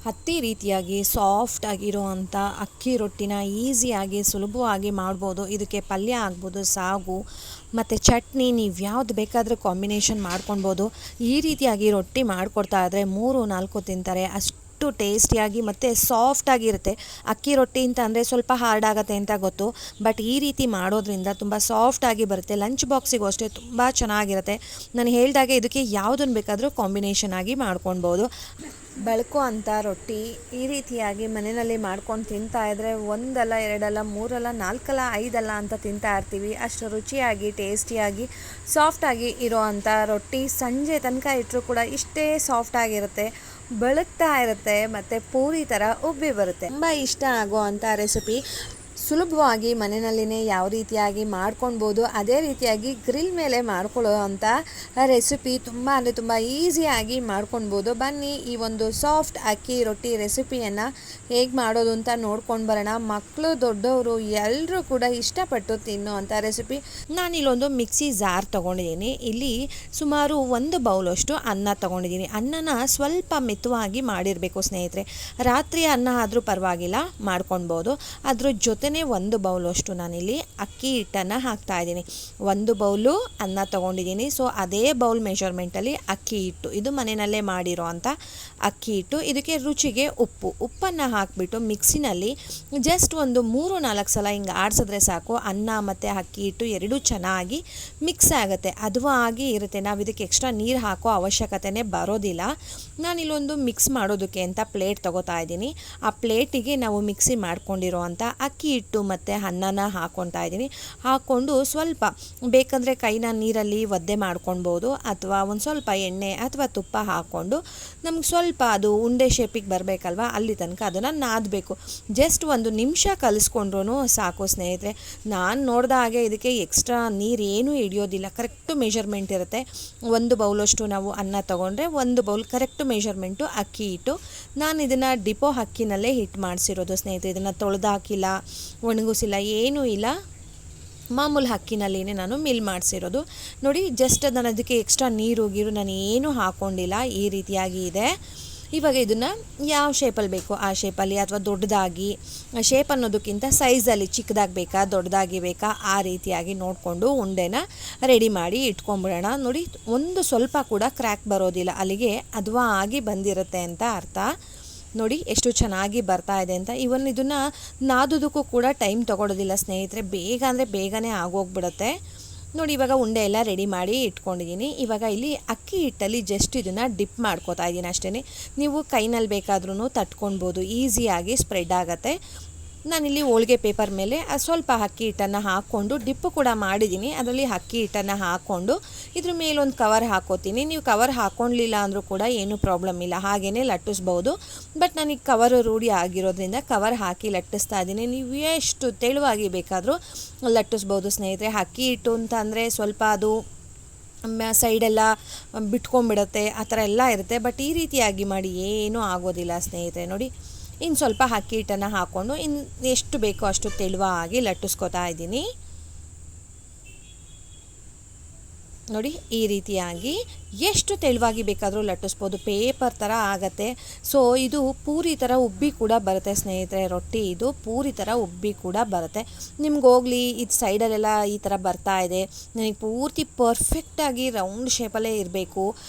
ಹತ್ತಿ ರೀತಿಯಾಗಿ ಸಾಫ್ಟ್ ಆಗಿರೋವಂಥ ಅಕ್ಕಿ ರೊಟ್ಟಿನ ಈಸಿಯಾಗಿ ಸುಲಭವಾಗಿ ಮಾಡ್ಬೋದು. ಇದಕ್ಕೆ ಪಲ್ಯ ಆಗ್ಬೋದು, ಸಾಗು ಮತ್ತು ಚಟ್ನಿ ನೀವು ಯಾವ್ದು ಬೇಕಾದರೂ ಕಾಂಬಿನೇಷನ್ ಮಾಡ್ಕೊಳ್ಬೋದು. ಈ ರೀತಿಯಾಗಿ ರೊಟ್ಟಿ ಮಾಡಿಕೊಡ್ತಾ ಇದ್ದರೆ 3-4 ತಿಂತಾರೆ. ಅಷ್ಟು ಟೇಸ್ಟಿಯಾಗಿ ಮತ್ತು ಸಾಫ್ಟಾಗಿರುತ್ತೆ. ಅಕ್ಕಿ ರೊಟ್ಟಿ ಅಂತ ಅಂದರೆ ಸ್ವಲ್ಪ ಹಾರ್ಡ್ ಆಗುತ್ತೆ ಅಂತ ಗೊತ್ತು, ಬಟ್ ಈ ರೀತಿ ಮಾಡೋದ್ರಿಂದ ತುಂಬ ಸಾಫ್ಟಾಗಿ ಬರುತ್ತೆ. ಲಂಚ್ ಬಾಕ್ಸಿಗೂ ಅಷ್ಟೇ ತುಂಬ ಚೆನ್ನಾಗಿರುತ್ತೆ. ನಾನು ಹೇಳಿದಾಗೆ ಇದಕ್ಕೆ ಯಾವುದನ್ನು ಬೇಕಾದರೂ ಕಾಂಬಿನೇಷನ್ ಆಗಿ ಮಾಡ್ಕೊಳ್ಬೋದು. ಬೆಳಕು ಅಂತ ರೊಟ್ಟಿ ಈ ರೀತಿಯಾಗಿ ಮನೆಯಲ್ಲಿ ಮಾಡ್ಕೊಂಡು ತಿಂತಾ ಇದ್ದರೆ ಒಂದಲ್ಲ, ಎರಡಲ್ಲ, ಮೂರಲ್ಲ, ನಾಲ್ಕಲ್ಲ, ಐದಲ್ಲ ಅಂತ ತಿಂತಾ ಇರ್ತೀವಿ. ಅಷ್ಟು ರುಚಿಯಾಗಿ ಟೇಸ್ಟಿಯಾಗಿ ಸಾಫ್ಟಾಗಿ ಇರೋ ಅಂಥ ರೊಟ್ಟಿ ಸಂಜೆ ತನಕ ಇಟ್ಟರೂ ಕೂಡ ಇಷ್ಟೇ ಸಾಫ್ಟಾಗಿರುತ್ತೆ, ಬೆಳಗ್ತಾ ಇರುತ್ತೆ ಮತ್ತು ಪೂರಿ ಥರ ಉಬ್ಬಿ ಬರುತ್ತೆ. ತುಂಬ ಇಷ್ಟ ಆಗೋ ಅಂಥ ರೆಸಿಪಿ. ಸುಲಭವಾಗಿ ಮನೆಯಲ್ಲಿನೇ ಯಾವ ರೀತಿಯಾಗಿ ಮಾಡ್ಕೊಳ್ಬೋದು, ಅದೇ ರೀತಿಯಾಗಿ ಗ್ರಿಲ್ ಮೇಲೆ ಮಾಡ್ಕೊಳ್ಳೋ ಅಂಥ ರೆಸಿಪಿ ತುಂಬ ಅಂದರೆ ತುಂಬ ಈಸಿಯಾಗಿ ಮಾಡ್ಕೊಳ್ಬೋದು. ಬನ್ನಿ ಈ ಒಂದು ಸಾಫ್ಟ್ ಅಕ್ಕಿ ರೊಟ್ಟಿ ರೆಸಿಪಿಯನ್ನು ಹೇಗೆ ಮಾಡೋದು ಅಂತ ನೋಡ್ಕೊಂಡು ಬರೋಣ. ಮಕ್ಕಳು ದೊಡ್ಡವರು ಎಲ್ಲರೂ ಕೂಡ ಇಷ್ಟಪಟ್ಟು ತಿನ್ನೋ ಅಂಥ ರೆಸಿಪಿ. ನಾನಿಲ್ಲೊಂದು ಮಿಕ್ಸಿ ಜಾರ್ ತೊಗೊಂಡಿದ್ದೀನಿ. ಇಲ್ಲಿ ಸುಮಾರು 1 ಬೌಲಷ್ಟು ಅನ್ನ ತೊಗೊಂಡಿದ್ದೀನಿ. ಅನ್ನನ ಸ್ವಲ್ಪ ಮೆತ್ತವಾಗಿ ಮಾಡಿರಬೇಕು ಸ್ನೇಹಿತರೆ. ರಾತ್ರಿ ಅನ್ನ ಆದರೂ ಪರವಾಗಿಲ್ಲ, ಮಾಡ್ಕೊಳ್ಬೋದು. ಅದ್ರ ಜೊತೆನೇ 1 ಬೌಲಷ್ಟು ನಾನಿಲ್ಲಿ ಅಕ್ಕಿ ಹಿಟ್ಟನ್ನು ಹಾಕ್ತಾ ಇದ್ದೀನಿ. 1 ಬೌಲು ಅನ್ನ ತೊಗೊಂಡಿದ್ದೀನಿ. ಸೊ ಅದೇ ಬೌಲ್ ಮೆಷರ್ಮೆಂಟಲ್ಲಿ ಅಕ್ಕಿ ಹಿಟ್ಟು, ಇದು ಮನೆಯಲ್ಲೇ ಮಾಡಿರೋ ಅಂಥ ಅಕ್ಕಿ ಹಿಟ್ಟು. ಇದಕ್ಕೆ ರುಚಿಗೆ ಉಪ್ಪನ್ನು ಹಾಕಿಬಿಟ್ಟು ಮಿಕ್ಸಿನಲ್ಲಿ ಜಸ್ಟ್ ಒಂದು 3-4 ಸಲ ಹಿಂಗೆ ಆಡಿಸಿದ್ರೆ ಸಾಕು. ಅನ್ನ ಮತ್ತು ಅಕ್ಕಿ ಹಿಟ್ಟು ಎರಡೂ ಚೆನ್ನಾಗಿ ಮಿಕ್ಸ್ ಆಗುತ್ತೆ, ಹದವಾಗಿ ಇರುತ್ತೆ. ನಾವು ಇದಕ್ಕೆ ಎಕ್ಸ್ಟ್ರಾ ನೀರು ಹಾಕೋ ಅವಶ್ಯಕತೆನೇ ಬರೋದಿಲ್ಲ. ನಾನಿಲ್ಲೊಂದು ಮಿಕ್ಸ್ ಮಾಡೋದಕ್ಕೆ ಅಂತ ಪ್ಲೇಟ್ ತೊಗೋತಾ ಇದ್ದೀನಿ. ಆ ಪ್ಲೇಟಿಗೆ ನಾವು ಮಿಕ್ಸಿ ಮಾಡ್ಕೊಂಡಿರೋ ಅಂಥ ಅಕ್ಕಿ ಹಿಟ್ಟು ಮತ್ತು ಅನ್ನನ ಹಾಕ್ಕೊತಾ ಇದ್ದೀನಿ. ಹಾಕ್ಕೊಂಡು ಸ್ವಲ್ಪ ಬೇಕಂದರೆ ಕೈನ ನೀರಲ್ಲಿ ಒದ್ದೆ ಮಾಡ್ಕೊಳ್ಬೋದು, ಅಥವಾ ಒಂದು ಸ್ವಲ್ಪ ಎಣ್ಣೆ ಅಥವಾ ತುಪ್ಪ ಹಾಕ್ಕೊಂಡು ನಮ್ಗೆ ಸ್ವಲ್ಪ ಅದು ಉಂಡೆ ಶೇಪಿಗೆ ಬರಬೇಕಲ್ವ, ಅಲ್ಲಿ ತನಕ ಅದನ್ನು ನಾದಬೇಕು. ಜಸ್ಟ್ 1 ನಿಮಿಷ ಕಲಿಸ್ಕೊಂಡ್ರೂ ಸಾಕು ಸ್ನೇಹಿತರೆ. ನಾನು ನೋಡಿದ ಹಾಗೆ ಇದಕ್ಕೆ ಎಕ್ಸ್ಟ್ರಾ ನೀರೇನೂ ಹಿಡಿಯೋದಿಲ್ಲ, ಕರೆಕ್ಟು ಮೆಷರ್ಮೆಂಟ್ ಇರುತ್ತೆ. 1 ಬೌಲಷ್ಟು ನಾವು ಅನ್ನ ತೊಗೊಂಡ್ರೆ 1 ಬೌಲ್ ಕರೆಕ್ಟು ಮೆಷರ್ಮೆಂಟು ಅಕ್ಕಿ ಹಿಟ್ಟು. ನಾನು ಇದನ್ನು ಡಿಪೋ ಅಕ್ಕಿನಲ್ಲೇ ಹಿಟ್ಟು ಮಾಡಿಸಿರೋದು ಸ್ನೇಹಿತರೆ. ಇದನ್ನು ತೊಳೆದು ಹಾಕಿಲ್ಲ, ಒಣಗಿಸಿಲ್ಲ, ಏನೂ ಇಲ್ಲ, ಮಾಮೂಲು ಅಕ್ಕಿನಲ್ಲಿನೇ ನಾನು ಮಿಲ್ ಮಾಡಿಸಿರೋದು. ನೋಡಿ, ಜಸ್ಟ್ ನಾನು ಅದಕ್ಕೆ ಎಕ್ಸ್ಟ್ರಾ ನೀರು ನಾನು ಏನೂ ಹಾಕ್ಕೊಂಡಿಲ್ಲ. ಈ ರೀತಿಯಾಗಿ ಇದೆ. ಇವಾಗ ಇದನ್ನು ಯಾವ ಶೇಪಲ್ಲಿ ಬೇಕೋ ಆ ಶೇಪಲ್ಲಿ, ಅಥವಾ ದೊಡ್ಡದಾಗಿ, ಶೇಪ್ ಅನ್ನೋದಕ್ಕಿಂತ ಸೈಜಲ್ಲಿ ಚಿಕ್ಕದಾಗಿ ಬೇಕಾ ದೊಡ್ಡದಾಗಿ ಬೇಕಾ ಆ ರೀತಿಯಾಗಿ ನೋಡಿಕೊಂಡು ಉಂಡೆನ ರೆಡಿ ಮಾಡಿ ಇಟ್ಕೊಂಡ್ಬಿಡೋಣ. ನೋಡಿ, ಒಂದು ಸ್ವಲ್ಪ ಕೂಡ ಕ್ರ್ಯಾಕ್ ಬರೋದಿಲ್ಲ, ಅಲ್ಲಿಗೆ ಹದವಾಗಿ ಬಂದಿರುತ್ತೆ ಅಂತ ಅರ್ಥ. ನೋಡಿ ಎಷ್ಟು ಚೆನ್ನಾಗಿ ಬರ್ತಾ ಇದೆ ಅಂತ. ಇದನ್ನು ನಾದೋದಕ್ಕೂ ಕೂಡ ಟೈಮ್ ತೊಗೊಳೋದಿಲ್ಲ ಸ್ನೇಹಿತರೆ, ಬೇಗ ಅಂದರೆ ಬೇಗನೆ ಆಗೋಗ್ಬಿಡುತ್ತೆ. ನೋಡಿ, ಇವಾಗ ಉಂಡೆ ಎಲ್ಲ ರೆಡಿ ಮಾಡಿ ಇಟ್ಕೊಂಡಿದ್ದೀನಿ. ಇವಾಗ ಇಲ್ಲಿ ಅಕ್ಕಿ ಹಿಟ್ಟಲ್ಲಿ ಜಸ್ಟ್ ಇದನ್ನು ಡಿಪ್ ಮಾಡ್ಕೋತಾ ಇದ್ದೀನಿ ಅಷ್ಟೇ. ನೀವು ಕೈನಲ್ಲಿ ಬೇಕಾದ್ರೂ ತಟ್ಕೊಳ್ಬೋದು, ಈಸಿಯಾಗಿ ಸ್ಪ್ರೆಡ್ ಆಗುತ್ತೆ. ನಾನಿಲ್ಲಿ ಹೋಳಿಗೆ ಪೇಪರ್ ಮೇಲೆ ಸ್ವಲ್ಪ ಅಕ್ಕಿ ಹಿಟ್ಟನ್ನು ಹಾಕ್ಕೊಂಡು ಡಿಪ್ಪು ಕೂಡ ಮಾಡಿದ್ದೀನಿ. ಅದರಲ್ಲಿ ಅಕ್ಕಿ ಹಿಟ್ಟನ್ನು ಹಾಕ್ಕೊಂಡು ಇದ್ರ ಮೇಲೊಂದು ಕವರ್ ಹಾಕ್ಕೋತೀನಿ. ನೀವು ಕವರ್ ಹಾಕ್ಕೊಳ್ಳಿಲ್ಲ ಅಂದರೂ ಕೂಡ ಏನೂ ಪ್ರಾಬ್ಲಮ್ ಇಲ್ಲ, ಹಾಗೆಯೇ ಲಟ್ಟಿಸ್ಬೋದು. ಬಟ್ ನನಗೆ ಕವರ್ ರೂಢಿ ಆಗಿರೋದ್ರಿಂದ ಕವರ್ ಹಾಕಿ ಲಟ್ಟಿಸ್ತಾ ಇದ್ದೀನಿ. ನೀವು ಎಷ್ಟು ತೆಳುವಾಗಿ ಬೇಕಾದರೂ ಲಟ್ಟಿಸ್ಬೋದು ಸ್ನೇಹಿತರೆ. ಅಕ್ಕಿ ಹಿಟ್ಟು ಅಂತ ಅಂದರೆ ಸ್ವಲ್ಪ ಅದು ಸೈಡೆಲ್ಲ ಬಿಟ್ಕೊಂಡ್ಬಿಡುತ್ತೆ, ಆ ಥರ ಎಲ್ಲ ಇರುತ್ತೆ. ಬಟ್ ಈ ರೀತಿಯಾಗಿ ಮಾಡಿ ಏನೂ ಆಗೋದಿಲ್ಲ ಸ್ನೇಹಿತರೆ. ನೋಡಿ, ಇನ್ನು ಸ್ವಲ್ಪ ಅಕ್ಕಿ ಹಿಟ್ಟನ್ನು ಹಾಕ್ಕೊಂಡು ಎಷ್ಟು ಬೇಕೋ ಅಷ್ಟು ತೆಳುವಾಗಿ ಲಟ್ಟಿಸ್ಕೊತಾ ಇದ್ದೀನಿ. ನೋಡಿ, ಈ ರೀತಿಯಾಗಿ ಎಷ್ಟು ತೆಳುವಾಗಿ ಬೇಕಾದರೂ ಲಟ್ಟಿಸ್ಬೋದು, ಪೇಪರ್ ಥರ ಆಗುತ್ತೆ. ಸೊ ಇದು ಪೂರಿ ಥರ ಉಬ್ಬಿ ಕೂಡ ಬರುತ್ತೆ ಸ್ನೇಹಿತರೆ. ರೊಟ್ಟಿ ಇದು ಪೂರಿ ಥರ ಉಬ್ಬಿ ಕೂಡ ಬರುತ್ತೆ. ನಿಮ್ಗೆ ಹೋಗಲಿ ಇದು ಸೈಡಲ್ಲೆಲ್ಲ ಈ ಥರ ಬರ್ತಾ ಇದೆ, ನನಗೆ ಪೂರ್ತಿ ಪರ್ಫೆಕ್ಟಾಗಿ ರೌಂಡ್ ಶೇಪಲ್ಲೇ ಇರಬೇಕು,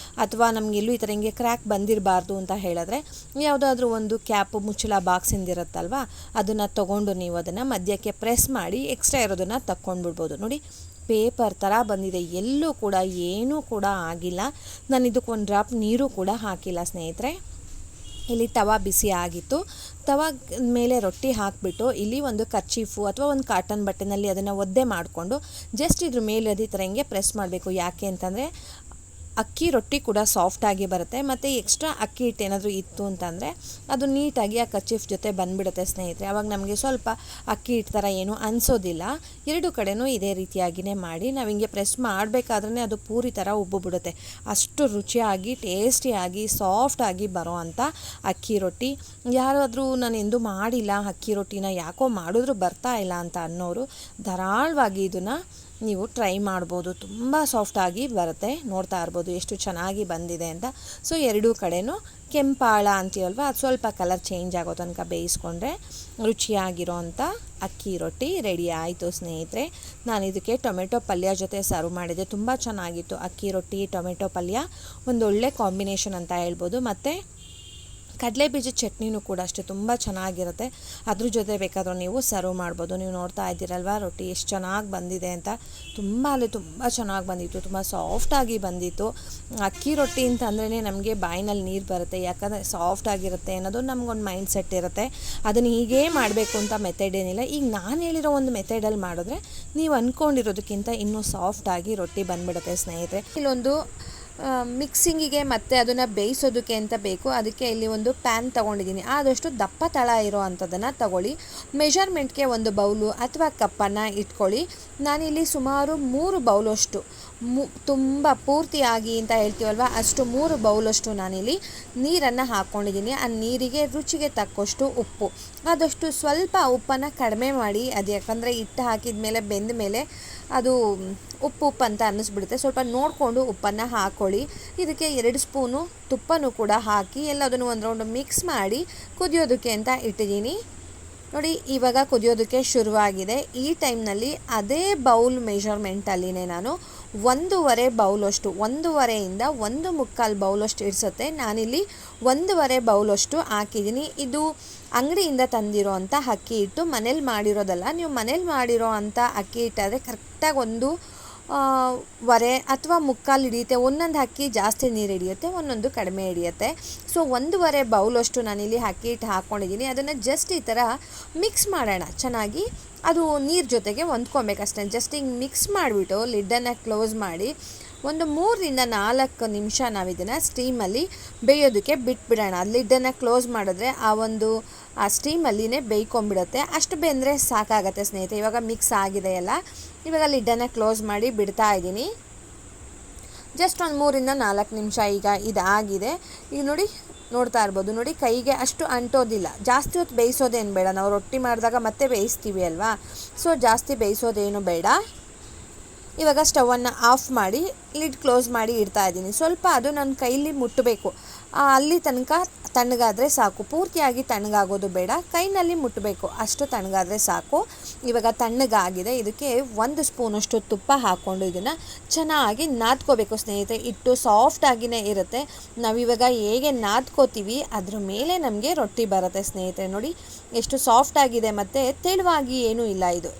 ಅಥವಾ ನಮಗೆಲ್ಲೂ ಈ ಥರ ಹಿಂಗೆ ಕ್ರ್ಯಾಕ್ ಬಂದಿರಬಾರ್ದು ಅಂತ ಹೇಳಿದ್ರೆ ಯಾವುದಾದ್ರೂ ಒಂದು ಕ್ಯಾಪು ಮುಚ್ಚಳ ಬಾಕ್ಸಿಂದಿರುತ್ತಲ್ವ, ಅದನ್ನು ತೊಗೊಂಡು ನೀವು ಅದನ್ನು ಮಧ್ಯಕ್ಕೆ ಪ್ರೆಸ್ ಮಾಡಿ ಎಕ್ಸ್ಟ್ರಾ ಇರೋದನ್ನು ತಕ್ಕೊಂಡ್ಬಿಡ್ಬೋದು. ನೋಡಿ, ಪೇಪರ್ ಥರ ಬಂದಿದೆ, ಎಲ್ಲೂ ಕೂಡ ಏನೂ ಕೂಡ ಆಗಿಲ್ಲ. ನಾನು ಇದಕ್ಕೆ 1 ಡ್ರಾಪ್ ನೀರು ಕೂಡ ಹಾಕಿಲ್ಲ ಸ್ನೇಹಿತರೆ. ಇಲ್ಲಿ ತವಾ ಬಿಸಿ ಆಗಿತ್ತು. ತವಾ ಮೇಲೆ ರೊಟ್ಟಿ ಹಾಕಿಬಿಟ್ಟು ಇಲ್ಲಿ ಒಂದು ಕರ್ಚೀಫು ಅಥವಾ ಒಂದು ಕಾಟನ್ ಬಟ್ಟೆನಲ್ಲಿ ಅದನ್ನು ಒದ್ದೆ ಮಾಡಿಕೊಂಡು ಜಸ್ಟ್ ಇದ್ರ ಮೇಲೆ ಅದೇ ಥರ ಹಿಂಗೆ ಪ್ರೆಸ್ ಮಾಡಬೇಕು. ಯಾಕೆ ಅಂತಂದರೆ ಅಕ್ಕಿ ರೊಟ್ಟಿ ಕೂಡ ಸಾಫ್ಟಾಗಿ ಬರುತ್ತೆ, ಮತ್ತು ಎಕ್ಸ್ಟ್ರಾ ಅಕ್ಕಿ ಹಿಟ್ಟು ಏನಾದರೂ ಇತ್ತು ಅಂತಂದರೆ ಅದು ನೀಟಾಗಿ ಆ ಕರ್ಚೀಫ್ ಜೊತೆ ಬಂದುಬಿಡುತ್ತೆ ಸ್ನೇಹಿತರೆ. ಆವಾಗ ನಮಗೆ ಸ್ವಲ್ಪ ಅಕ್ಕಿ ಹಿಟ್ಟು ಥರ ಏನೂ ಅನಿಸೋದಿಲ್ಲ. 2 ಕಡೆನೂ ಇದೇ ರೀತಿಯಾಗಿಯೇ ಮಾಡಿ ನಾವು ಹಿಂಗೆ ಪ್ರೆಸ್ ಮಾಡಬೇಕಾದ್ರೆ ಅದು ಪೂರಿ ಥರ ಉಬ್ಬಿಬಿಡುತ್ತೆ. ಅಷ್ಟು ರುಚಿಯಾಗಿ ಟೇಸ್ಟಿಯಾಗಿ ಸಾಫ್ಟಾಗಿ ಬರೋ ಅಂಥ ಅಕ್ಕಿ ರೊಟ್ಟಿ. ಯಾರಾದರೂ ನಾನು ಎಂದೂ ಮಾಡಿಲ್ಲ ಅಕ್ಕಿ ರೊಟ್ಟಿನ, ಯಾಕೋ ಮಾಡಿದ್ರೂ ಬರ್ತಾ ಇಲ್ಲ ಅಂತ ಅನ್ನೋರು ಧಾರಾಳವಾಗಿ ಇದನ್ನು ನೀವು ಟ್ರೈ ಮಾಡ್ಬೋದು. ತುಂಬ ಸಾಫ್ಟಾಗಿ ಬರುತ್ತೆ, ನೋಡ್ತಾ ಇರ್ಬೋದು ಎಷ್ಟು ಚೆನ್ನಾಗಿ ಬಂದಿದೆ ಅಂತ. ಸೊ ಎರಡೂ ಕಡೆನೂ ಕೆಂಪಾಳ ಅಂತೀವಲ್ವ, ಅದು ಸ್ವಲ್ಪ ಕಲರ್ ಚೇಂಜ್ ಆಗೋ ತನಕ ಬೇಯಿಸ್ಕೊಂಡ್ರೆ ರುಚಿಯಾಗಿರೋ ಅಂಥ ಅಕ್ಕಿ ರೊಟ್ಟಿ ರೆಡಿ ಆಯಿತು ಸ್ನೇಹಿತರೆ. ನಾನು ಇದಕ್ಕೆ ಟೊಮೆಟೊ ಪಲ್ಯ ಜೊತೆ ಸರ್ವ್ ಮಾಡಿದೆ, ತುಂಬ ಚೆನ್ನಾಗಿತ್ತು. ಅಕ್ಕಿ ರೊಟ್ಟಿ ಟೊಮೆಟೊ ಪಲ್ಯ ಒಂದೊಳ್ಳೆ ಕಾಂಬಿನೇಷನ್ ಅಂತ ಹೇಳ್ಬೋದು. ಮತ್ತು ಕಡಲೆಬೀಜ ಚಟ್ನಿನೂ ಕೂಡ ಅಷ್ಟೇ ತುಂಬ ಚೆನ್ನಾಗಿರುತ್ತೆ, ಅದ್ರ ಜೊತೆ ಬೇಕಾದರೂ ನೀವು ಸರ್ವ್ ಮಾಡ್ಬೋದು. ನೀವು ನೋಡ್ತಾ ಇದ್ದೀರಲ್ವ ರೊಟ್ಟಿ ಎಷ್ಟು ಚೆನ್ನಾಗಿ ಬಂದಿದೆ ಅಂತ, ತುಂಬ ಚೆನ್ನಾಗಿ ಬಂದಿತ್ತು, ತುಂಬ ಸಾಫ್ಟಾಗಿ ಬಂದಿತ್ತು. ಅಕ್ಕಿ ರೊಟ್ಟಿ ಅಂತಂದ್ರೇ ನಮಗೆ ಬಾಯಿನಲ್ಲಿ ನೀರು ಬರುತ್ತೆ, ಯಾಕಂದರೆ ಸಾಫ್ಟಾಗಿರುತ್ತೆ ಅನ್ನೋದು ನಮಗೊಂದು ಮೈಂಡ್ ಸೆಟ್ ಇರುತ್ತೆ. ಅದನ್ನು ಹೀಗೇ ಮಾಡಬೇಕು ಅಂತ ಮೆಥಡ್ ಏನಿಲ್ಲ. ಈಗ ನಾನು ಹೇಳಿರೋ ಒಂದು ಮೆಥಡಲ್ಲಿ ಮಾಡಿದ್ರೆ ನೀವು ಅಂದ್ಕೊಂಡಿರೋದಕ್ಕಿಂತ ಇನ್ನೂ ಸಾಫ್ಟಾಗಿ ರೊಟ್ಟಿ ಬಂದುಬಿಡುತ್ತೆ ಸ್ನೇಹಿತರೆ. ಇಲ್ಲೊಂದು ಮಿಕ್ಸಿಂಗಿಗೆ ಮತ್ತು ಅದನ್ನು ಬೇಯಿಸೋದಕ್ಕೆ ಅಂತ ಬೇಕು, ಅದಕ್ಕೆ ಇಲ್ಲಿ ಒಂದು ಪ್ಯಾನ್ ತೊಗೊಂಡಿದ್ದೀನಿ. ಆದಷ್ಟು ದಪ್ಪ ತಳ ಇರೋ ಅಂಥದ್ದನ್ನು ತಗೊಳ್ಳಿ. ಮೆಷರ್ಮೆಂಟ್ಗೆ ಒಂದು ಬೌಲು ಅಥವಾ ಕಪ್ಪನ್ನು ಇಟ್ಕೊಳ್ಳಿ. ನಾನಿಲ್ಲಿ ಸುಮಾರು 3 ಬೌಲಷ್ಟು ತುಂಬ ಪೂರ್ತಿಯಾಗಿ ಅಂತ ಹೇಳ್ತೀವಲ್ವ, ಅಷ್ಟು 3 ಬೌಲಷ್ಟು ನಾನಿಲ್ಲಿ ನೀರನ್ನು ಹಾಕ್ಕೊಂಡಿದ್ದೀನಿ. ಆ ನೀರಿಗೆ ರುಚಿಗೆ ತಕ್ಕಷ್ಟು ಉಪ್ಪು, ಆದಷ್ಟು ಸ್ವಲ್ಪ ಉಪ್ಪನ್ನು ಕಡಿಮೆ ಮಾಡಿ. ಅದು ಯಾಕಂದರೆ ಹಿಟ್ಟು ಹಾಕಿದ ಮೇಲೆ ಬೆಂದ ಮೇಲೆ ಅದು ಉಪ್ಪು ಅಂತ ಅನ್ನಿಸ್ಬಿಡುತ್ತೆ. ಸ್ವಲ್ಪ ನೋಡಿಕೊಂಡು ಉಪ್ಪನ್ನು ಹಾಕ್ಕೊಳ್ಳಿ. ಇದಕ್ಕೆ 2 ಸ್ಪೂನು ತುಪ್ಪನೂ ಕೂಡ ಹಾಕಿ ಎಲ್ಲದನ್ನು ಒಂದು ರೌಂಡ್ ಮಿಕ್ಸ್ ಮಾಡಿ ಕುದಿಯೋದಕ್ಕೆ ಅಂತ ಇಟ್ಟಿದ್ದೀನಿ. ನೋಡಿ ಇವಾಗ ಕುದಿಯೋದಕ್ಕೆ ಶುರುವಾಗಿದೆ. ಈ ಟೈಮ್ನಲ್ಲಿ ಅದೇ ಬೌಲ್ ಮೆಷರ್ಮೆಂಟಲ್ಲಿನೇ ನಾನು 1.5 ಬೌಲಷ್ಟು, 1.5ಇಂದ 1.25 ಬೌಲಷ್ಟು ಇಡಿಸುತ್ತೆ. ನಾನಿಲ್ಲಿ 1.5 ಬೌಲಷ್ಟು ಹಾಕಿದ್ದೀನಿ. ಇದು ಅಂಗಡಿಯಿಂದ ತಂದಿರೋ ಅಂಥ ಅಕ್ಕಿ ಹಿಟ್ಟು, ಮನೇಲಿ ಮಾಡಿರೋದಲ್ಲ. ನೀವು ಮನೇಲಿ ಮಾಡಿರೋ ಅಂಥ ಅಕ್ಕಿ ಹಿಟ್ಟಾದರೆ ಕರೆಕ್ಟಾಗಿ 1.25 ಅಥವಾ 1/4 ಹಿಡಿಯುತ್ತೆ. ಒಂದೊಂದು ಅಕ್ಕಿ ಜಾಸ್ತಿ ನೀರು ಹಿಡಿಯುತ್ತೆ, ಒಂದೊಂದು ಕಡಿಮೆ ಹಿಡಿಯುತ್ತೆ. ಸೊ 1.5 ಬೌಲಷ್ಟು ನಾನಿಲ್ಲಿ ಅಕ್ಕಿ ಹಿಟ್ಟು ಹಾಕ್ಕೊಂಡಿದ್ದೀನಿ. ಅದನ್ನು ಜಸ್ಟ್ ಈ ಥರ ಮಿಕ್ಸ್ ಮಾಡೋಣ ಚೆನ್ನಾಗಿ, ಅದು ನೀರು ಜೊತೆಗೆ ಹೊಂದ್ಕೊಬೇಕಷ್ಟೇ. ಜಸ್ಟ್ ಹಿಂಗೆ ಮಿಕ್ಸ್ ಮಾಡಿಬಿಟ್ಟು ಲಿಡ್ಡನ್ನು ಕ್ಲೋಸ್ ಮಾಡಿ ಒಂದು 3-4 ನಿಮಿಷ ನಾವು ಇದನ್ನು ಸ್ಟೀಮಲ್ಲಿ ಬೇಯೋದಕ್ಕೆ ಬಿಟ್ಬಿಡೋಣ. ಲಿಡ್ಡನ್ನು ಕ್ಲೋಸ್ ಮಾಡಿದ್ರೆ ಆ ಸ್ಟೀಮಲ್ಲಿನೇ ಬೇಯ್ಕೊಂಬಿಡುತ್ತೆ. ಅಷ್ಟು ಬೆಂದರೆ ಸಾಕಾಗತ್ತೆ ಸ್ನೇಹಿತರೆ. ಇವಾಗ ಮಿಕ್ಸ್ ಆಗಿದೆಯಲ್ಲ, ಇವಾಗ ಲಿಡ್ಡನ್ನು ಕ್ಲೋಸ್ ಮಾಡಿ ಬಿಡ್ತಾ ಇದ್ದೀನಿ. ಜಸ್ಟ್ ಒಂದು 3-4 ನಿಮಿಷ ಈಗ ಇದಾಗಿದೆ. ಈಗ ನೋಡ್ತಾ ಇರ್ಬೋದು. ನೋಡಿ ಕೈಗೆ ಅಷ್ಟು ಅಂಟೋದಿಲ್ಲ. ಜಾಸ್ತಿ ಹೊತ್ತು ಬೇಯಿಸೋದೇನು ಬೇಡ, ನಾವು ರೊಟ್ಟಿ ಮಾಡಿದಾಗ ಮತ್ತೆ ಬೇಯಿಸ್ತೀವಿ ಅಲ್ವಾ, ಸೊ ಜಾಸ್ತಿ ಬೇಯಿಸೋದೇನು ಬೇಡ. ಇವಾಗ ಸ್ಟವನ್ನು ಆಫ್ ಮಾಡಿ ಲಿಡ್ ಕ್ಲೋಸ್ ಮಾಡಿ ಇಡ್ತಾ ಇದ್ದೀನಿ. ಸ್ವಲ್ಪ ಅದು ನನ್ನ ಕೈಲಿ ಮುಟ್ಟಬೇಕು, ಅಲ್ಲಿ ತನಕ ತಣ್ಣಗಾದರೆ ಸಾಕು. ಪೂರ್ತಿಯಾಗಿ ತಣ್ಣಗಾಗೋದು ಬೇಡ, ಕೈನಲ್ಲಿ ಮುಟ್ಟಬೇಕು, ಅಷ್ಟು ತಣ್ಣಗಾದರೆ ಸಾಕು. ಇವಾಗ ತಣ್ಣಗಾಗಿದೆ. ಇದಕ್ಕೆ 1 ಸ್ಪೂನಷ್ಟು ತುಪ್ಪ ಹಾಕ್ಕೊಂಡು ಇದನ್ನು ಚೆನ್ನಾಗಿ ನಾದ್ಕೋಬೇಕು ಸ್ನೇಹಿತರೆ. ಹಿಟ್ಟು ಸಾಫ್ಟಾಗಿಯೇ ಇರುತ್ತೆ. ನಾವಿವಾಗ ಹೇಗೆ ನಾದ್ಕೋತೀವಿ ಅದ್ರ ಮೇಲೆ ನಮಗೆ ರೊಟ್ಟಿ ಬರುತ್ತೆ ಸ್ನೇಹಿತರೆ. ನೋಡಿ ಎಷ್ಟು ಸಾಫ್ಟಾಗಿದೆ ಮತ್ತು ತೆಳುವಾಗಿ ಏನೂ ಇಲ್ಲ. ಇದು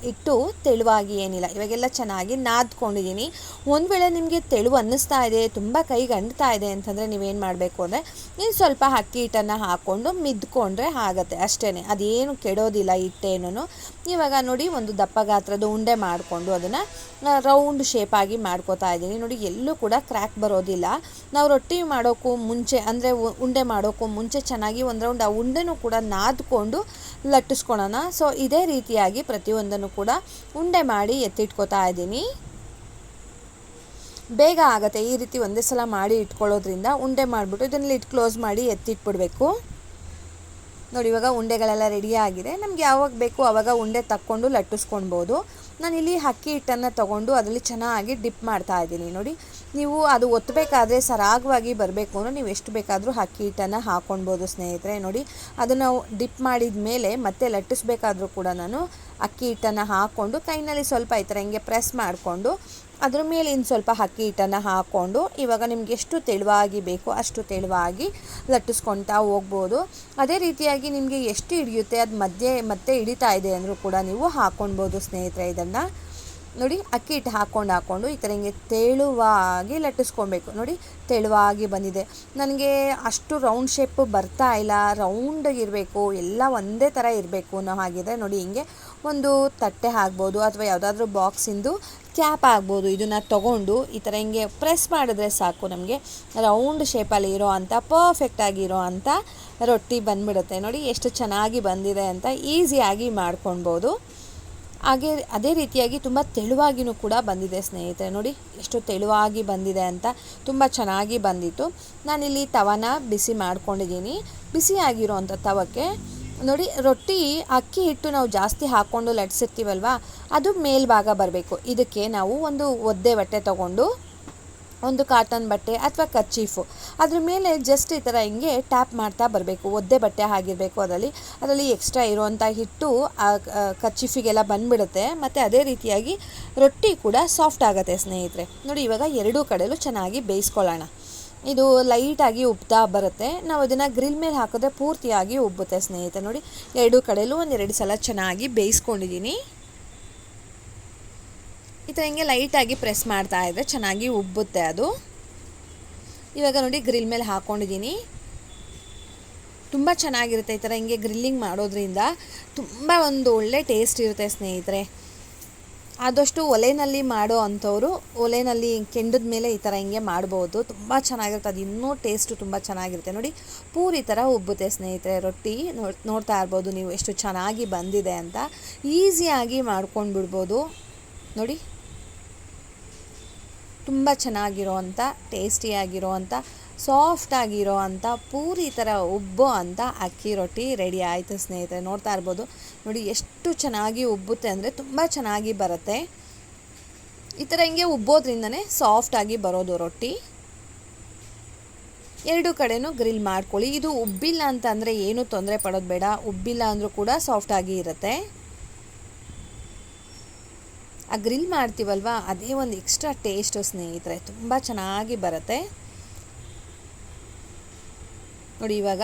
ಹಿಟ್ಟು ತೆಳುವಾಗಿ ಏನಿಲ್ಲ. ಇವಾಗೆಲ್ಲ ಚೆನ್ನಾಗಿ ನಾದ್ಕೊಂಡಿದ್ದೀನಿ. ಒಂದು ವೇಳೆ ನಿಮಗೆ ತೆಳು ಅನ್ನಿಸ್ತಾ ಇದೆ, ತುಂಬ ಕೈಗೆ ಅಂಟ್ತಾ ಇದೆ ಅಂತಂದರೆ ನೀವೇನು ಮಾಡಬೇಕು ಅಂದರೆ ಇನ್ನು ಸ್ವಲ್ಪ ಅಕ್ಕಿ ಹಿಟ್ಟನ್ನು ಹಾಕ್ಕೊಂಡು ಮಿದ್ಕೊಂಡ್ರೆ ಆಗುತ್ತೆ ಅಷ್ಟೇ, ಅದೇನು ಕೆಡೋದಿಲ್ಲ ಹಿಟ್ಟೇನು. ಇವಾಗ ನೋಡಿ ಒಂದು ದಪ್ಪ ಗಾತ್ರದ ಉಂಡೆ ಮಾಡಿಕೊಂಡು ಅದನ್ನು ರೌಂಡ್ ಶೇಪಾಗಿ ಮಾಡ್ಕೋತಾ ಇದ್ದೀನಿ. ನೋಡಿ ಎಲ್ಲೂ ಕೂಡ ಕ್ರ್ಯಾಕ್ ಬರೋದಿಲ್ಲ. ನಾವು ರೊಟ್ಟಿ ಮಾಡೋಕ್ಕೂ ಮುಂಚೆ ಅಂದರೆ ಉಂಡೆ ಮಾಡೋಕ್ಕೂ ಮುಂಚೆ ಚೆನ್ನಾಗಿ ಒಂದು ರೌಂಡ್ ಆ ಉಂಡೆನೂ ಕೂಡ ನಾದ್ಕೊಂಡು ಲಟ್ಟಿಸ್ಕೊಳ್ಳೋಣ. ಸೊ ಇದೇ ರೀತಿಯಾಗಿ ಪ್ರತಿಯೊಂದನ್ನು ಕೂಡ ಉಂಡೆ ಮಾಡಿ ಎತ್ತಿಟ್ಕೋತಾ ಇದ್ದೀನಿ. ಬೇಗ ಆಗುತ್ತೆ ಈ ರೀತಿ ಒಂದೇ ಸಲ ಮಾಡಿ ಇಟ್ಕೊಳ್ಳೋದ್ರಿಂದ. ಉಂಡೆ ಮಾಡಿಬಿಟ್ಟು ಇದನ್ನು ಲಿಡ್ ಕ್ಲೋಸ್ ಮಾಡಿ ಎತ್ತಿಟ್ಬಿಡ್ಬೇಕು. ನೋಡಿ ಇವಾಗ ಉಂಡೆಗಳೆಲ್ಲ ರೆಡಿಯಾಗಿದೆ. ನಮ್ಗೆ ಯಾವಾಗ ಬೇಕು ಆವಾಗ ಉಂಡೆ ತಕ್ಕೊಂಡು ಲಟ್ಟಿಸ್ಕೊಳ್ಬೋದು. ನಾನಿಲ್ಲಿ ಅಕ್ಕಿ ಹಿಟ್ಟನ್ನು ತೊಗೊಂಡು ಅದರಲ್ಲಿ ಚೆನ್ನಾಗಿ ಡಿಪ್ ಮಾಡ್ತಾ ಇದ್ದೀನಿ. ನೋಡಿ ನೀವು ಅದು ಒತ್ತಬೇಕಾದ್ರೆ ಸರಾಗವಾಗಿ ಬರಬೇಕು ಅಂದರೆ ನೀವು ಎಷ್ಟು ಬೇಕಾದರೂ ಅಕ್ಕಿ ಹಿಟ್ಟನ್ನು ಹಾಕ್ಕೊಳ್ಬೋದು ಸ್ನೇಹಿತರೆ. ನೋಡಿ ಅದನ್ನು ಡಿಪ್ ಮಾಡಿದ ಮೇಲೆ ಮತ್ತೆ ಲಟ್ಟಿಸ್ಬೇಕಾದ್ರೂ ಕೂಡ ನಾನು ಅಕ್ಕಿ ಹಿಟ್ಟನ್ನು ಹಾಕ್ಕೊಂಡು ಕೈನಲ್ಲಿ ಸ್ವಲ್ಪ ಈ ಥರ ಹಿಂಗೆ ಪ್ರೆಸ್ ಮಾಡಿಕೊಂಡು ಅದ್ರ ಮೇಲೆ ಇನ್ನು ಸ್ವಲ್ಪ ಅಕ್ಕಿ ಹಿಟ್ಟನ್ನು ಹಾಕ್ಕೊಂಡು ಇವಾಗ ನಿಮ್ಗೆ ಎಷ್ಟು ತೆಳುವಾಗಿ ಬೇಕೋ ಅಷ್ಟು ತೆಳುವಾಗಿ ಲಟ್ಟಿಸ್ಕೊಳ್ತಾ ಹೋಗ್ಬೋದು. ಅದೇ ರೀತಿಯಾಗಿ ನಿಮಗೆ ಎಷ್ಟು ಹಿಡಿಯುತ್ತೆ ಅದು ಮತ್ತೆ ಹಿಡಿತಾ ಇದೆ ಅಂದರೂ ಕೂಡ ನೀವು ಹಾಕ್ಕೊಳ್ಬೋದು ಸ್ನೇಹಿತರೆ. ಇದನ್ನು ನೋಡಿ ಅಕ್ಕಿ ಹಿಟ್ಟು ಹಾಕ್ಕೊಂಡು ಈ ಥರ ಹಿಂಗೆ ತೆಳುವಾಗಿ ಲಟ್ಟಿಸ್ಕೊಬೇಕು. ನೋಡಿ ತೆಳುವಾಗಿ ಬಂದಿದೆ. ನನಗೆ ಅಷ್ಟು ರೌಂಡ್ ಶೇಪ್ ಬರ್ತಾ ಇಲ್ಲ, ರೌಂಡಾಗಿರಬೇಕು, ಎಲ್ಲ ಒಂದೇ ಥರ ಇರಬೇಕು ಅನ್ನೋ ಹಾಗಿದೆ. ನೋಡಿ ಹಿಂಗೆ ಒಂದು ತಟ್ಟೆ ಆಗ್ಬೋದು ಅಥವಾ ಯಾವುದಾದ್ರೂ ಬಾಕ್ಸಿಂದು ಕ್ಯಾಪ್ ಆಗ್ಬೋದು. ಇದನ್ನು ತೊಗೊಂಡು ಈ ಥರ ಹಿಂಗೆ ಪ್ರೆಸ್ ಮಾಡಿದ್ರೆ ಸಾಕು, ನಮಗೆ ರೌಂಡ್ ಶೇಪಲ್ಲಿ ಇರೋ ಅಂಥ ಪರ್ಫೆಕ್ಟಾಗಿರೋ ಅಂಥ ರೊಟ್ಟಿ ಬಂದುಬಿಡುತ್ತೆ. ನೋಡಿ ಎಷ್ಟು ಚೆನ್ನಾಗಿ ಬಂದಿದೆ ಅಂತ ಈಸಿಯಾಗಿ ಮಾಡ್ಕೊಳ್ಬೋದು. ಅದೇ ರೀತಿಯಾಗಿ ತುಂಬ ತೆಳುವಾಗಿಯೂ ಕೂಡ ಬಂದಿದೆ ಸ್ನೇಹಿತರೆ. ನೋಡಿ ಎಷ್ಟು ತೆಳುವಾಗಿ ಬಂದಿದೆ ಅಂತ, ತುಂಬ ಚೆನ್ನಾಗಿ ಬಂದಿತ್ತು. ನಾನಿಲ್ಲಿ ತವನ ಬಿಸಿ ಮಾಡ್ಕೊಂಡಿದ್ದೀನಿ. ಬಿಸಿಯಾಗಿರೋ ಅಂಥ ತವಕ್ಕೆ ನೋಡಿ ರೊಟ್ಟಿ ಅಕ್ಕಿ ಹಿಟ್ಟು ನಾವು ಜಾಸ್ತಿ ಹಾಕ್ಕೊಂಡು ಲಟ್ಸಿರ್ತೀವಲ್ವ, ಅದು ಮೇಲ್ಭಾಗ ಬರಬೇಕು. ಇದಕ್ಕೆ ನಾವು ಒಂದು ಒದ್ದೆ ಬಟ್ಟೆ ತೊಗೊಂಡು, ಒಂದು ಕಾಟನ್ ಬಟ್ಟೆ ಅಥವಾ ಕರ್ಚೀಫು ಅದ್ರ ಮೇಲೆ ಜಸ್ಟ್ ಈ ಥರ ಹಿಂಗೆ ಟ್ಯಾಪ್ ಮಾಡ್ತಾ ಬರಬೇಕು. ಒದ್ದೆ ಬಟ್ಟೆ ಆಗಿರಬೇಕು. ಅದರಲ್ಲಿ ಎಕ್ಸ್ಟ್ರಾ ಇರುವಂಥ ಹಿಟ್ಟು ಆ ಕರ್ಚೀಫಿಗೆಲ್ಲ ಬಂದುಬಿಡುತ್ತೆ. ಮತ್ತು ಅದೇ ರೀತಿಯಾಗಿ ರೊಟ್ಟಿ ಕೂಡ ಸಾಫ್ಟ್ ಆಗುತ್ತೆ ಸ್ನೇಹಿತರೆ. ನೋಡಿ ಇವಾಗ ಎರಡೂ ಕಡೆಯಲ್ಲೂ ಚೆನ್ನಾಗಿ ಬೇಯಿಸ್ಕೊಳ್ಳೋಣ. ಇದು ಲೈಟಾಗಿ ಉಬ್ತಾ ಬರುತ್ತೆ. ನಾವು ಅದನ್ನು ಗ್ರಿಲ್ ಮೇಲೆ ಹಾಕಿದ್ರೆ ಪೂರ್ತಿಯಾಗಿ ಉಬ್ಬುತ್ತೆ ಸ್ನೇಹಿತರೆ. ನೋಡಿ ಎರಡೂ ಕಡೆಯಲ್ಲೂ ಒಂದೆರಡು ಸಲ ಚೆನ್ನಾಗಿ ಬೇಯಿಸ್ಕೊಂಡಿದ್ದೀನಿ. ಈ ಥರ ಹಿಂಗೆ ಲೈಟಾಗಿ ಪ್ರೆಸ್ ಮಾಡ್ತಾ ಇದ್ದರೆ ಚೆನ್ನಾಗಿ ಉಬ್ಬುತ್ತೆ ಅದು. ಇವಾಗ ನೋಡಿ ಗ್ರಿಲ್ ಮೇಲೆ ಹಾಕ್ಕೊಂಡಿದ್ದೀನಿ. ತುಂಬ ಚೆನ್ನಾಗಿರುತ್ತೆ ಈ ಥರ ಹಿಂಗೆ ಗ್ರಿಲ್ಲಿಂಗ್ ಮಾಡೋದ್ರಿಂದ. ತುಂಬ ಒಂದು ಒಳ್ಳೆ ಟೇಸ್ಟ್ ಇರುತ್ತೆ ಸ್ನೇಹಿತರೆ. ಆದಷ್ಟು ಒಲೆಯಲ್ಲಿ ಮಾಡೋ ಅಂಥವ್ರು ಒಲೆಯಲ್ಲಿ ಕೆಂಡದ ಮೇಲೆ ಈ ಥರ ಹಿಂಗೆ ಮಾಡ್ಬೋದು. ತುಂಬ ಚೆನ್ನಾಗಿರುತ್ತೆ. ಅದು ಇನ್ನೂ ಟೇಸ್ಟು ತುಂಬ ಚೆನ್ನಾಗಿರುತ್ತೆ. ನೋಡಿ ಪೂರಿ ಥರ ಉಬ್ಬುತ್ತೆ ಸ್ನೇಹಿತರೆ ರೊಟ್ಟಿ. ನೋಡ್ತಾ ಇರ್ಬೋದು ನೀವು ಎಷ್ಟು ಚೆನ್ನಾಗಿ ಬಂದಿದೆ ಅಂತ. ಈಸಿಯಾಗಿ ಮಾಡ್ಕೊಂಡು ಬಿಡ್ಬೋದು. ನೋಡಿ ತುಂಬ ಚೆನ್ನಾಗಿರೋ ಅಂಥ ಟೇಸ್ಟಿಯಾಗಿರೋ ಅಂಥ ಸಾಫ್ಟಾಗಿರೋ ಅಂಥ ಪೂರಿ ಥರ ಉಬ್ಬೋ ಅಂಥ ಅಕ್ಕಿ ರೊಟ್ಟಿ ರೆಡಿ ಆಯಿತು ಸ್ನೇಹಿತರೆ. ನೋಡ್ತಾ ಇರ್ಬೋದು ನೋಡಿ ಎಷ್ಟು ಚೆನ್ನಾಗಿ ಉಬ್ಬುತ್ತೆ ಅಂದರೆ ತುಂಬ ಚೆನ್ನಾಗಿ ಬರುತ್ತೆ. ಈ ಥರ ಹಿಂಗೆ ಉಬ್ಬೋದ್ರಿಂದನೇ ಸಾಫ್ಟಾಗಿ ಬರೋದು ರೊಟ್ಟಿ. ಎರಡು ಕಡೆನೂ ಗ್ರಿಲ್ ಮಾಡ್ಕೊಳ್ಳಿ. ಇದು ಉಬ್ಬಿಲ್ಲ ಅಂತಂದರೆ ಏನೂ ತೊಂದರೆ ಪಡೋದು ಬೇಡ. ಉಬ್ಬಿಲ್ಲ ಅಂದರೂ ಕೂಡ ಸಾಫ್ಟಾಗಿ ಇರುತ್ತೆ. ಆ ಗ್ರಿಲ್ ಮಾಡ್ತೀವಲ್ವ ಅದೇ ಒಂದು ಎಕ್ಸ್ಟ್ರಾ ಟೇಸ್ಟು ಸ್ನೇಹಿತರೆ. ತುಂಬ ಚೆನ್ನಾಗಿ ಬರುತ್ತೆ. ನೋಡಿ ಇವಾಗ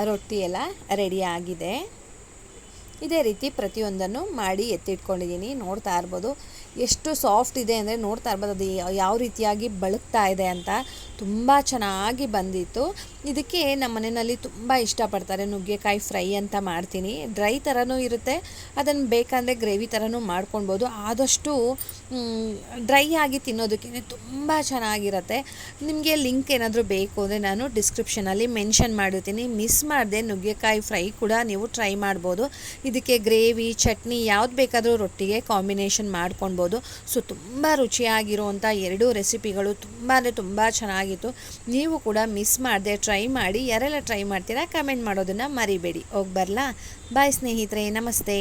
ರೊಟ್ಟಿ ಎಲ್ಲ ರೆಡಿ ಆಗಿದೆ. ಇದೇ ರೀತಿ ಪ್ರತಿಯೊಂದನ್ನು ಮಾಡಿ ಎತ್ತಿಟ್ಕೊಂಡಿದ್ದೀನಿ. ನೋಡ್ತಾ ಇರ್ಬೋದು ಎಷ್ಟು ಸಾಫ್ಟ್ ಇದೆ ಅಂದರೆ ನೋಡ್ತಾ ಇರ್ಬೋದು ಅದು ಯಾವ ರೀತಿಯಾಗಿ ಬಳುಕ್ತಾ ಇದೆ ಅಂತ. ತುಂಬ ಚೆನ್ನಾಗಿ ಬಂದಿತ್ತು. ಇದಕ್ಕೆ ನಮ್ಮ ಮನೆಯಲ್ಲಿ ತುಂಬ ಇಷ್ಟಪಡ್ತಾರೆ. ನುಗ್ಗೆಕಾಯಿ ಫ್ರೈ ಅಂತ ಮಾಡ್ತೀನಿ. ಡ್ರೈ ಥರನೂ ಇರುತ್ತೆ, ಅದನ್ನು ಬೇಕಂದರೆ ಗ್ರೇವಿ ಥರನೂ ಮಾಡ್ಕೊಳ್ಬೋದು. ಆದಷ್ಟು ಡ್ರೈ ಆಗಿ ತಿನ್ನೋದಕ್ಕೆ ತುಂಬ ಚೆನ್ನಾಗಿರುತ್ತೆ. ನಿಮಗೆ ಲಿಂಕ್ ಏನಾದರೂ ಬೇಕು ಅಂದರೆ ನಾನು ಡಿಸ್ಕ್ರಿಪ್ಷನಲ್ಲಿ ಮೆನ್ಷನ್ ಮಾಡಿರ್ತೀನಿ. ಮಿಸ್ ಮಾಡದೆ ನುಗ್ಗೆಕಾಯಿ ಫ್ರೈ ಕೂಡ ನೀವು ಟ್ರೈ ಮಾಡ್ಬೋದು. ಇದಕ್ಕೆ ಗ್ರೇವಿ ಚಟ್ನಿ ಯಾವ್ದು ಬೇಕಾದರೂ ರೊಟ್ಟಿಗೆ ಕಾಂಬಿನೇಷನ್ ಮಾಡ್ಕೊಳ್ಬೋದು. ಸೊ ತುಂಬ ರುಚಿಯಾಗಿರುವಂಥ ಎರಡೂ ರೆಸಿಪಿಗಳು ತುಂಬ ಚೆನ್ನಾಗಿತ್ತು. ನೀವು ಕೂಡ ಮಿಸ್ ಮಾಡದೆ ಟ್ರೈ ಮಾಡಿ. ಯಾರೆಲ್ಲ ಟ್ರೈ ಮಾಡ್ತೀರಾ ಕಮೆಂಟ್ ಮಾಡೋದನ್ನು ಮರಿಬೇಡಿ. ಹೋಗಿ ಬರಲಾ? ಬಾಯ್ ಸ್ನೇಹಿತರೆ, ನಮಸ್ತೆ.